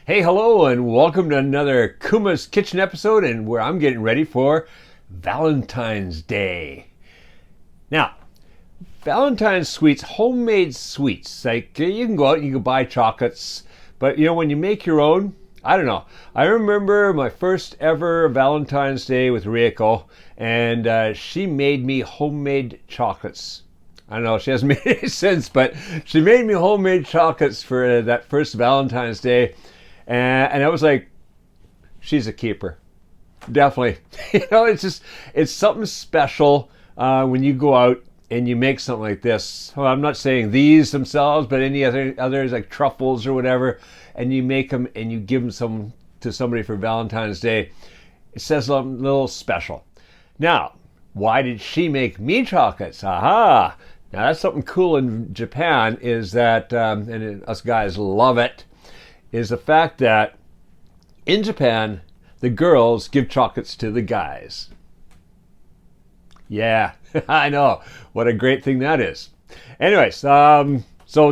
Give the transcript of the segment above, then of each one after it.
Hey, hello, and welcome to another Kuma's Kitchen episode, and where I'm getting ready for Valentine's Day. Now, Valentine's sweets, homemade sweets, like you can go out and you can buy chocolates, but when you make your own, I don't know. I remember my first ever Valentine's Day with Rieko, and she made me homemade chocolates. I don't know, she hasn't made any since, but she made me homemade chocolates for that first Valentine's Day. And I was like, she's a keeper. Definitely. It's something special when you go out and you make something like this. Well, I'm not saying these themselves, but any others like truffles or whatever, and you make them and you give them to somebody for Valentine's Day. It says something a little special. Now, why did she make me chocolates? Aha! Now that's something cool in Japan is that, and us guys love it, is the fact that in Japan, the girls give chocolates to the guys. Yeah, I know. What a great thing that is. Anyways, so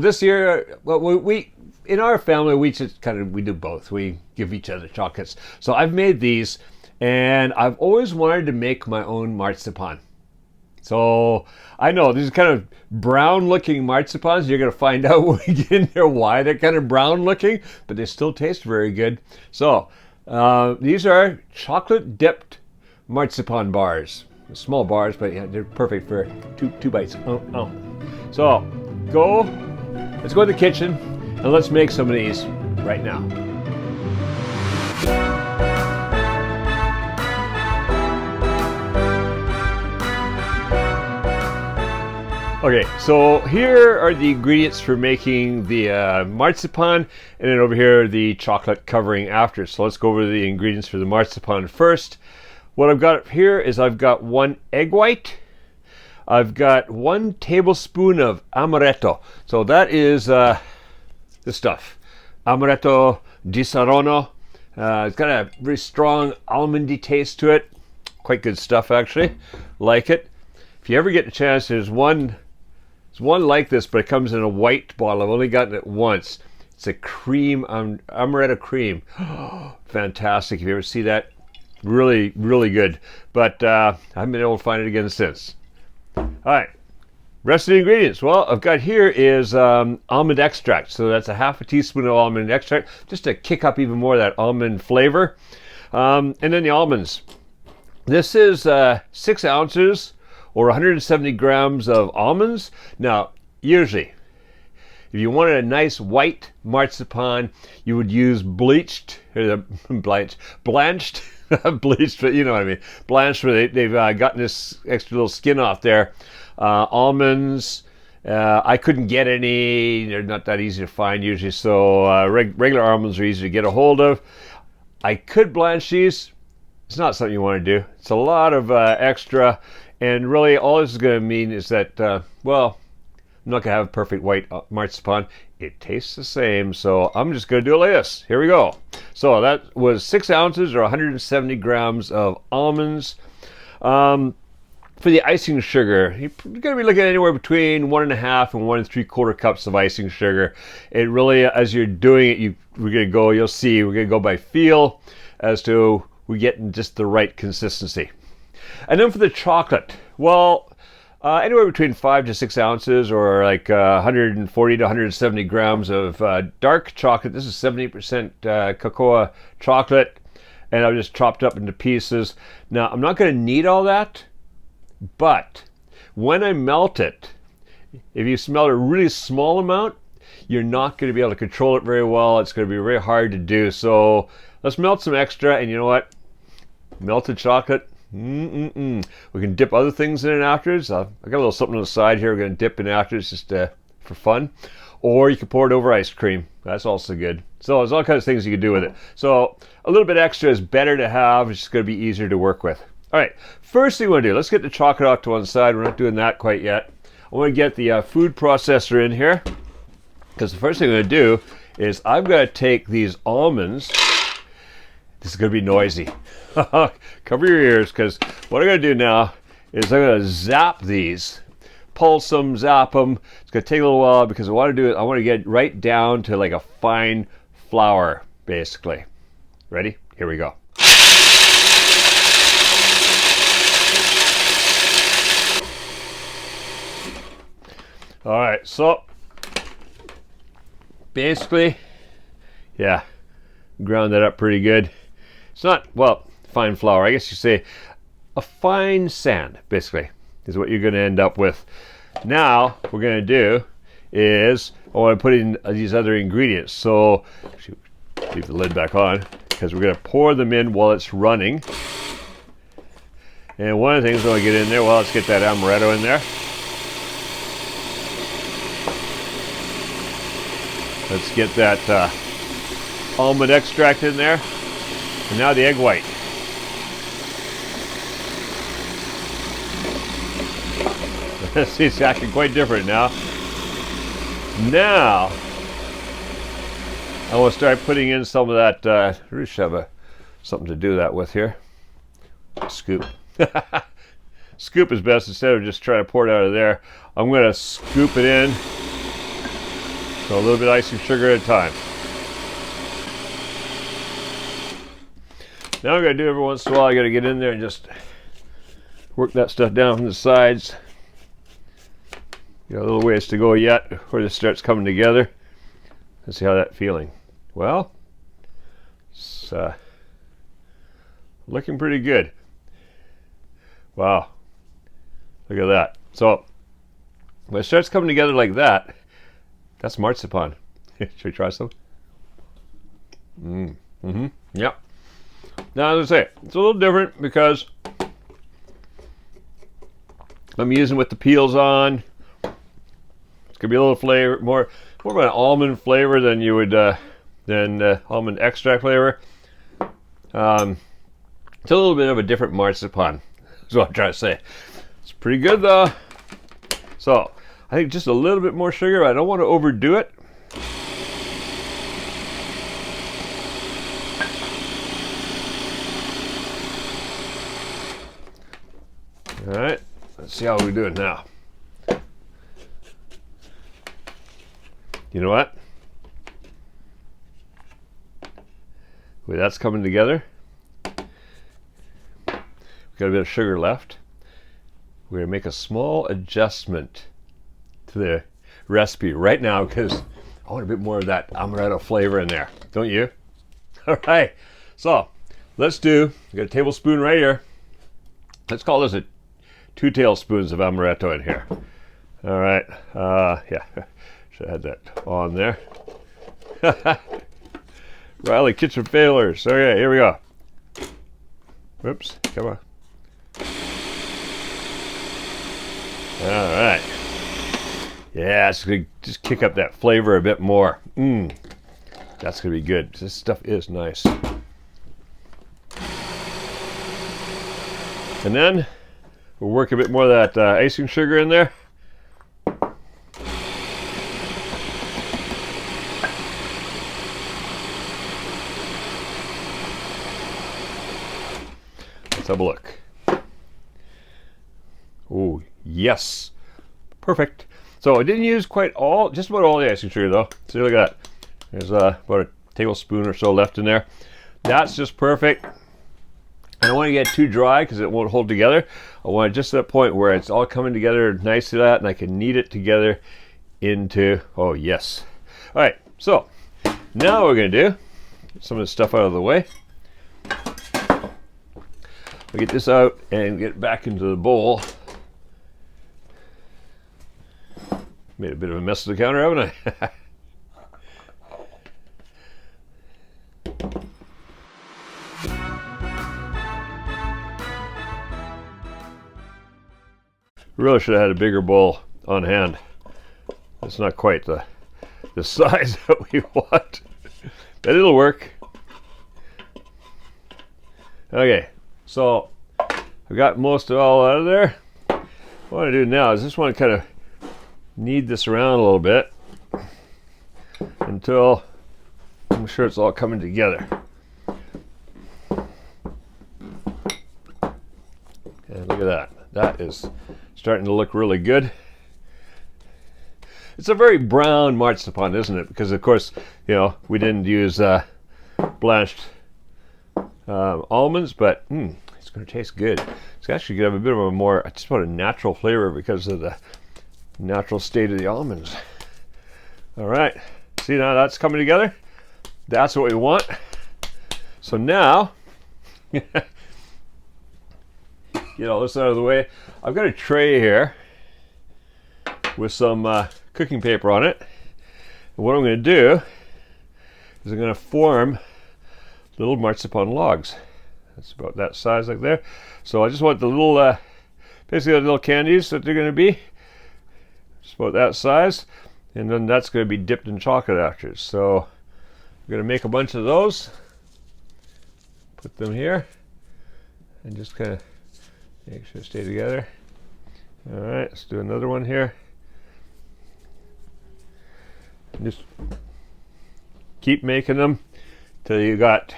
this year, well, we in our family, we do both. We give each other chocolates. So I've made these, and I've always wanted to make my own marzipan. So I know these are kind of brown looking marzipans. You're going to find out when we get in there why they're kind of brown looking, but they still taste very good. So these are chocolate dipped marzipan bars. Small bars, but yeah, they're perfect for two bites. So let's go to the kitchen and let's make some of these right now. Okay, so here are the ingredients for making the marzipan, and then over here the chocolate covering after. So let's go over the ingredients for the marzipan first. What I've got here is I've got 1 egg white. I've got 1 tablespoon of Amaretto. So that is the stuff. Amaretto di Saronno. It's got a very strong almondy taste to it. Quite good stuff, actually. Like it. If you ever get a chance, there's one like this, but it comes in a white bottle. I've only gotten it once. It's a cream, Amaretto cream. Fantastic. If you ever see that, really, really good. But I haven't been able to find it again since. All right. Rest of the ingredients. Well, I've got here is almond extract. So that's a half a teaspoon of almond extract, just to kick up even more of that almond flavor. And then the almonds. This is 6 ounces or 170 grams of almonds. Now, usually, if you wanted a nice white marzipan, you would use blanched, bleached, but you know what I mean. Blanched, where they've gotten this extra little skin off there. Almonds, I couldn't get any. They're not that easy to find usually, so regular almonds are easy to get a hold of. I could blanch these. It's not something you want to do. It's a lot of extra. And really, all this is going to mean is that, well, I'm not going to have a perfect white marzipan. It tastes the same, so I'm just going to do it like this. Here we go. So that was 6 ounces or 170 grams of almonds. For the icing sugar, you're going to be looking at anywhere between 1.5 and 1 3/4 cups of icing sugar. It really, as you're doing it, you'll see, we're going to go by feel as to we're getting just the right consistency. And then for the chocolate, well, anywhere between 5 to 6 ounces or like 140 to 170 grams of dark chocolate. This is 70% cocoa chocolate, and I've just chopped up into pieces. Now, I'm not going to knead all that, but when I melt it, if you smell a really small amount, you're not going to be able to control it very well. It's going to be very hard to do. So let's melt some extra, and you know what? Melted chocolate. We can dip other things in it afterwards. I've got a little something on the side here we're going to dip in afterwards just for fun. Or you can pour it over ice cream. That's also good. So there's all kinds of things you can do with it. So a little bit extra is better to have. It's just going to be easier to work with. All right, first thing we want to do, let's get the chocolate off to one side. We're not doing that quite yet. I want to get the food processor in here, because the first thing I'm going to do is I'm going to take these almonds. This is going to be noisy. Cover your ears, because what I'm going to do now is I'm going to zap these, pulse them, zap them. It's going to take a little while because I want to get right down to like a fine flour. basically. Ready? Here we go. All right, so basically, yeah, ground that up pretty good. It's not, well, fine flour. I guess you say a fine sand, basically, is what you're going to end up with. Now, what we're going to do is, I want to put in these other ingredients. So, leave the lid back on, because we're going to pour them in while it's running. And one of the things I want to get in there, well, let's get that Amaretto in there. Let's get that almond extract in there. And now the egg white. See, it's acting quite different now. Now, I will start putting in some of that, I really should have something to do that with here. Scoop. Scoop is best instead of just trying to pour it out of there. I'm going to scoop it in. So a little bit of icing sugar at a time. Now I'm going to do every once in a while, I got to get in there and just work that stuff down from the sides. Got a little ways to go yet before this starts coming together. Let's see how that's feeling. Well, it's looking pretty good. Wow. Look at that. So when it starts coming together like that, that's marzipan. Should we try some? Yep. Now, as I say, it's a little different because I'm using with the peels on. It's gonna be a little flavor, more of an almond flavor than you would almond extract flavor. It's a little bit of a different marzipan. That's what I'm trying to say. It's pretty good though. So I think just a little bit more sugar. I don't want to overdo it. All right, let's see how we're doing now. You know what? Wait, that's coming together. We've got a bit of sugar left. We're going to make a small adjustment to the recipe right now because I want a bit more of that Amaretto flavor in there. Don't you? All right. So let's do, we got a tablespoon right here. Let's call this 2 tablespoons of Amaretto in here. All right. Yeah. Should have had that on there. Riley kitchen failures. Okay, here we go. Whoops, come on. All right. Yeah, it's gonna just kick up that flavor a bit more. That's gonna be good. This stuff is nice. And then we'll work a bit more of that icing sugar in there. Let's have a look. Oh, yes. Perfect. So I didn't use just about all the icing sugar though. See, look at that. There's about a tablespoon or so left in there. That's just perfect. I don't want to get too dry because it won't hold together. I want it just at that point where it's all coming together nice to that and I can knead it together into, oh yes. All right, so now what we're going to do, get some of this stuff out of the way. I'll get this out and get it back into the bowl. Made a bit of a mess of the counter, haven't I? Really should have had a bigger bowl on hand. It's not quite the size that we want, but it'll work. Okay, so I've got most of it all out of there. What I want to do now is just want to kind of knead this around a little bit until I'm sure it's all coming together. And look at that. That is starting to look really good. It's a very brown marzipan, isn't it? Because of course, you know, we didn't use blanched almonds, but it's going to taste good. It's actually going to have a bit of a more, just about a natural flavor because of the natural state of the almonds. All right, see, now that's coming together. That's what we want. So now, get all this out of the way. I've got a tray here with some cooking paper on it. And what I'm going to do is I'm going to form little marzipan logs. That's about that size like there. So I just want the little, basically the little candies that they're going to be. Just about that size. And then that's going to be dipped in chocolate after. So I'm going to make a bunch of those. Put them here. And just kind of make sure they stay together. All right, let's do another one here. And just keep making them till you got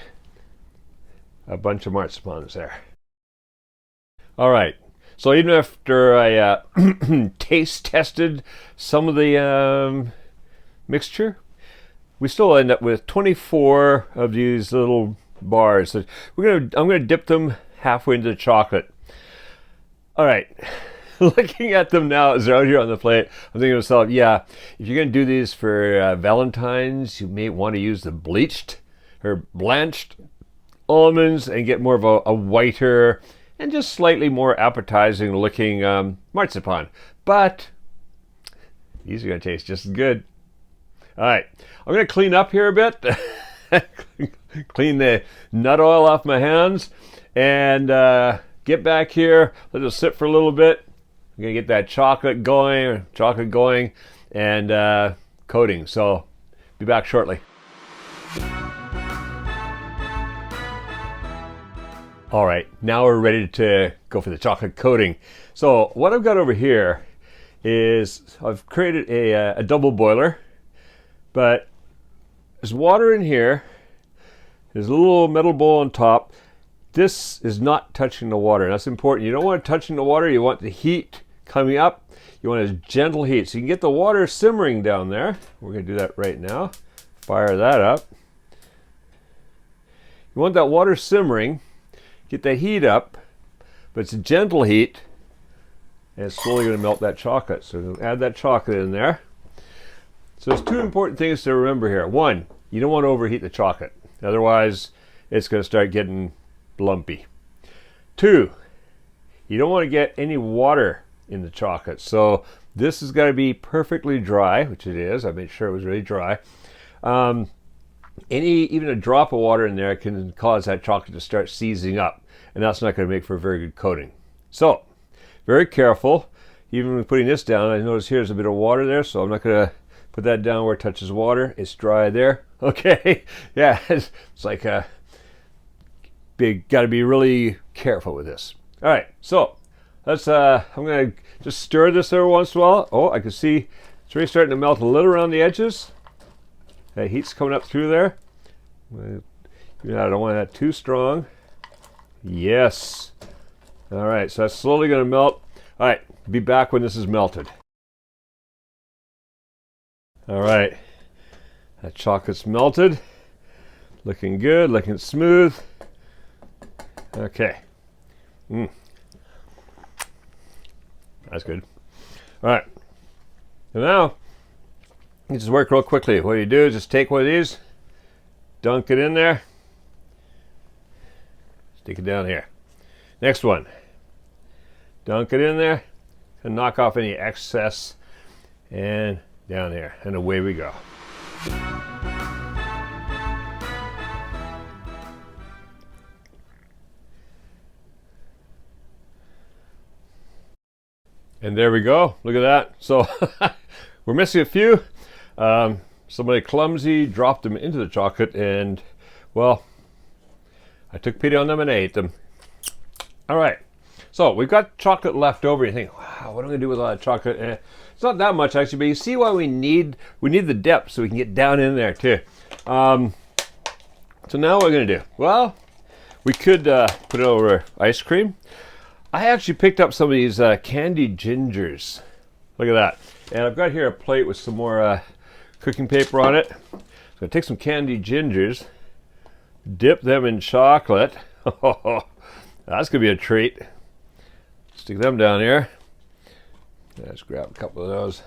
a bunch of marzipans there. All right, so even after I taste tested some of the mixture, we still end up with 24 of these little bars. So I'm gonna dip them halfway into the chocolate. All right, looking at them now as they're out here on the plate, I'm thinking to myself, yeah, if you're gonna do these for Valentine's, you may want to use the bleached or blanched almonds and get more of a whiter and just slightly more appetizing looking marzipan. But these are going to taste just as good. All right, I'm going to clean up here a bit. Clean the nut oil off my hands and get back here. Let it sit for a little bit. I'm going to get that chocolate going and coating. So be back shortly. All right, now we're ready to go for the chocolate coating. So what I've got over here is I've created a double boiler, but there's water in here. There's a little metal bowl on top. This is not touching the water. That's important. You don't want it touching the water. You want the heat coming up. You want a gentle heat. So you can get the water simmering down there. We're going to do that right now. Fire that up. You want that water simmering. Get the heat up, but it's a gentle heat, and it's slowly going to melt that chocolate. So we'll add that chocolate in there. So there's two important things to remember here. One, you don't want to overheat the chocolate. Otherwise, it's going to start getting lumpy. Two, you don't want to get any water in the chocolate. So this has got to be perfectly dry, which it is. I made sure it was really dry. Even a drop of water in there can cause that chocolate to start seizing up, and that's not going to make for a very good coating. So, very careful. Even when putting this down, I notice here's a bit of water there, so I'm not going to put that down where it touches water. It's dry there. Okay, yeah, it's like a big. Got to be really careful with this. All right, so let's. I'm going to just stir this every once in a while. Oh, I can see it's really starting to melt a little around the edges. That heat's coming up through there. I don't want that too strong. Yes. All right, so that's slowly going to melt. All right, be back when this is melted. All right, that chocolate's melted. Looking good, looking smooth. Okay. That's good. All right, and now, you just work real quickly. What you do is just take one of these, dunk it in there, stick it down here. Next one, dunk it in there, and knock off any excess, and down here, and away we go. And there we go. Look at that. So we're missing a few. Somebody clumsy dropped them into the chocolate, and well, I took pity on them and I ate them. All right, so we've got chocolate left over. You think, wow, what am I gonna do with all that chocolate? It's not that much actually, but you see why we need the depth so we can get down in there too. So now what we're gonna do? Well, we could put it over ice cream. I actually picked up some of these candied gingers. Look at that. And I've got here a plate with some more cooking paper on it. So I take some candied gingers, dip them in chocolate. That's gonna be a treat. Stick them down here. Let's grab a couple of those.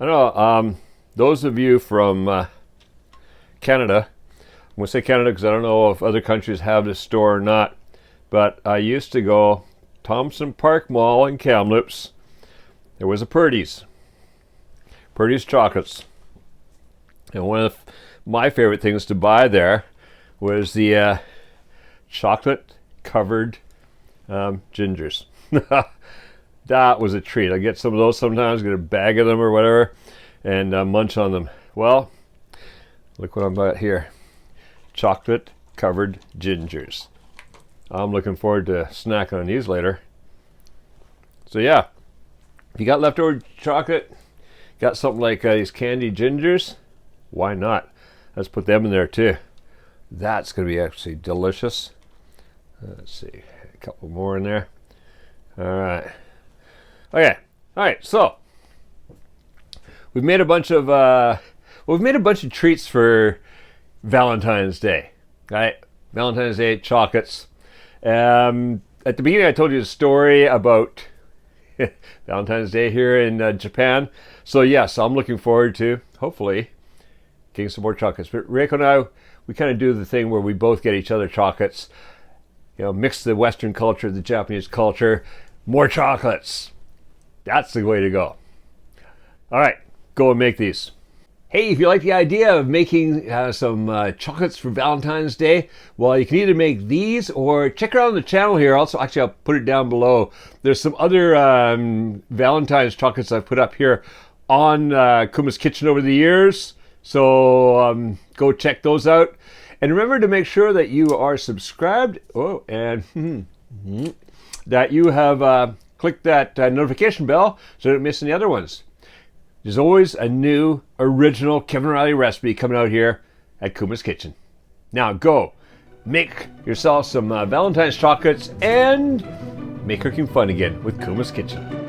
I know those of you from Canada, I'm going to say Canada because I don't know if other countries have this store or not, but I used to go Thompson Park Mall in Kamloops. There was a Purdy's Chocolates. And one of my favorite things to buy there was the chocolate covered gingers. That was a treat. I get some of those sometimes, get a bag of them or whatever, and munch on them. Well, look what I've got here. Chocolate covered gingers. I'm looking forward to snacking on these later. So yeah, if you got leftover chocolate, got something like these candied gingers, why not? Let's put them in there too. That's going to be actually delicious. Let's see, a couple more in there. All right. Okay. All right. So we've made a bunch of treats for Valentine's Day. Right? Valentine's Day chocolates. At the beginning, I told you a story about Valentine's Day here in Japan. So yes, I'm looking forward to hopefully getting some more chocolates. But Reiko and I, we kind of do the thing where we both get each other chocolates. You know, mix the Western culture, the Japanese culture, more chocolates. That's the way to go. All right, go and make these. Hey, if you like the idea of making some chocolates for Valentine's Day, well, you can either make these or check around the channel here. Also, actually, I'll put it down below. There's some other Valentine's chocolates I've put up here on Kuma's Kitchen over the years. So go check those out. And remember to make sure that you are subscribed. Oh, and that you have clicked that notification bell so you don't miss any other ones. There's always a new, original Kevin Riley recipe coming out here at Kuma's Kitchen. Now go, make yourself some Valentine's chocolates and make cooking fun again with Kuma's Kitchen.